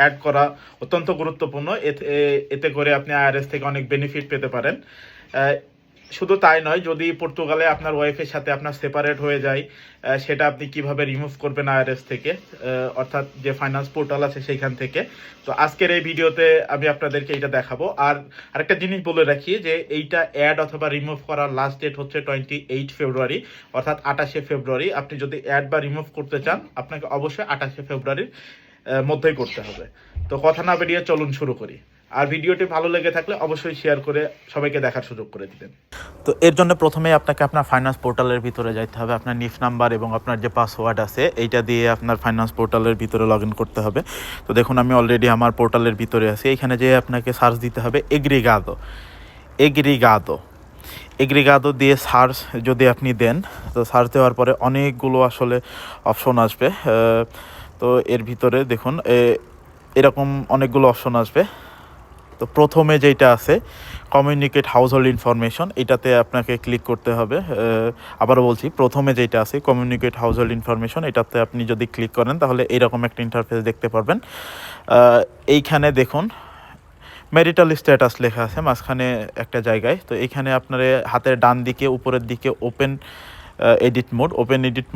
Add করা অত্যন্ত গুরুত্বপূর্ণ। এতে করে আপনি আইআরএস থেকে অনেক বেনিফিট পেতে পারেন। শুধু তাই নয়, যদি পর্তুগালে আপনার ওয়াইফের সাথে আপনার সেপারেট হয়ে যায়, সেটা আপনি কিভাবে রিমুভ করবেন আইআরএস থেকে, অর্থাৎ যে ফাইন্যান্স পোর্টাল আছে সেইখান থেকে। তো আজকের এই ভিডিওতে আমি আপনাদেরকে এইটা দেখাবো। আর আরেকটা জিনিস বলে রাখি যে এইটা অ্যাড অথবা রিমুভ করার লাস্ট ডেট হচ্ছে 28 ফেব্রুয়ারি, অর্থাৎ 28শে ফেব্রুয়ারি। আপনি যদি অ্যাড বা রিমুভ করতে চান আপনাকে অবশ্যই 28শে ফেব্রুয়ারির মধ্যেই করতে হবে। তো কথা না বেরিয়ে চলুন শুরু করি। আর ভিডিওটি ভালো লেগে থাকলে অবশ্যই শেয়ার করে সবাইকে দেখার সুযোগ করে দিবেন। তো এর জন্য প্রথমেই আপনাকে আপনার ফাইন্যান্স পোর্টালের ভিতরে যাইতে হবে। আপনার নিফ নাম্বার এবং আপনার যে পাসওয়ার্ড আছে এইটা দিয়ে আপনার ফাইন্যান্স পোর্টালের ভিতরে লগ ইন করতে হবে। তো দেখুন আমি অলরেডি আমার পোর্টালের ভিতরে আছি। এইখানে যেয়ে আপনাকে সার্চ দিতে হবে এগ্রিগাদো এগ্রিগাদো দিয়ে সার্চ যদি আপনি দেন, তো সার্চ দেওয়ার পরে অনেকগুলো আসলে অপশন আসবে। তো এর ভিতরে দেখুন এরকম অনেকগুলো অপশন আসবে। তো প্রথমে যেটা আছে কমিউনিকেট হাউসহোল্ড ইনফরমেশন, এটাতে আপনাকে ক্লিক করতে হবে। আবারও বলছি, প্রথমে যেটা আছে কমিউনিকেট হাউসহোল্ড ইনফরমেশন, এটাতে আপনি যদি ক্লিক করেন তাহলে এরকম একটা ইন্টারফেস দেখতে পারবেন। এইখানে দেখুন ম্যারিটাল স্ট্যাটাস লেখা আছে মাঝখানে একটা জায়গায়। তো এইখানে আপনার হাতের ডান দিকে উপরের দিকে ওপেন এডিট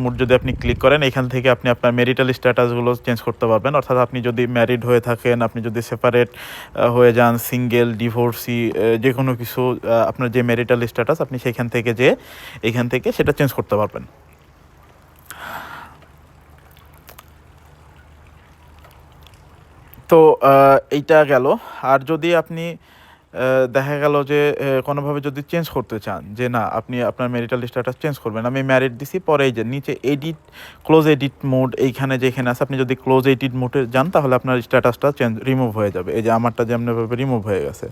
মোড যদি আপনি ক্লিক করেন, এখান থেকে আপনি আপনার ম্যারিটাল স্ট্যাটাসগুলো চেঞ্জ করতে পারবেন। অর্থাৎ আপনি যদি ম্যারিড হয়ে থাকেন, আপনি যদি সেপারেট হয়ে যান, সিঙ্গেল, ডিভোর্সি, যে কোনো কিছু আপনার যে ম্যারিটাল স্ট্যাটাস আপনি সেখান থেকে এখান থেকে সেটা চেঞ্জ করতে পারবেন। তো এইটা গেল। আর যদি আপনি দেখা গেল যে কোনোভাবে যদি চেঞ্জ করতে চান যে না আপনি আপনার ম্যারিটাল স্ট্যাটাস চেঞ্জ করবেন, আমি ম্যারিড দিছি, পরে এই যে নিচে ক্লোজ এডিট মোড এইখানে যেখানে আছে, আপনি যদি ক্লোজ এডিট মোডে যান তাহলে আপনার স্ট্যাটাসটা রিমুভ হয়ে যাবে। এই যে আমারটা যেমনভাবে রিমুভ হয়ে গেছে।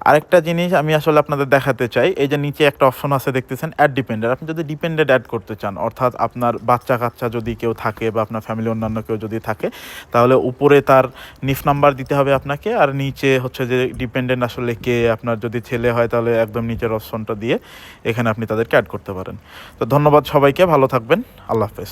আরেকটা জিনিস আমি আসলে আপনাদের দেখাতে চাই, এই যে নিচে একটা অপশন আছে দেখতেছেন অ্যাড ডিপেন্ডেন্ট। আপনি যদি ডিপেন্ডেন্ট অ্যাড করতে চান, অর্থাৎ আপনার বাচ্চা কাচ্চা যদি কেউ থাকে বা আপনার ফ্যামিলি অন্যান্য কেউ যদি থাকে, তাহলে উপরে তার নিফ নাম্বার দিতে হবে আপনাকে, আর নিচে হচ্ছে যে ডিপেন্ডেন্ট আসলে কে, আপনার যদি ছেলে হয় তাহলে একদম নিচের অপশনটা দিয়ে এখানে আপনি তাদেরকে অ্যাড করতে পারেন। তো ধন্যবাদ সবাইকে, ভালো থাকবেন, আল্লাহ হাফেজ।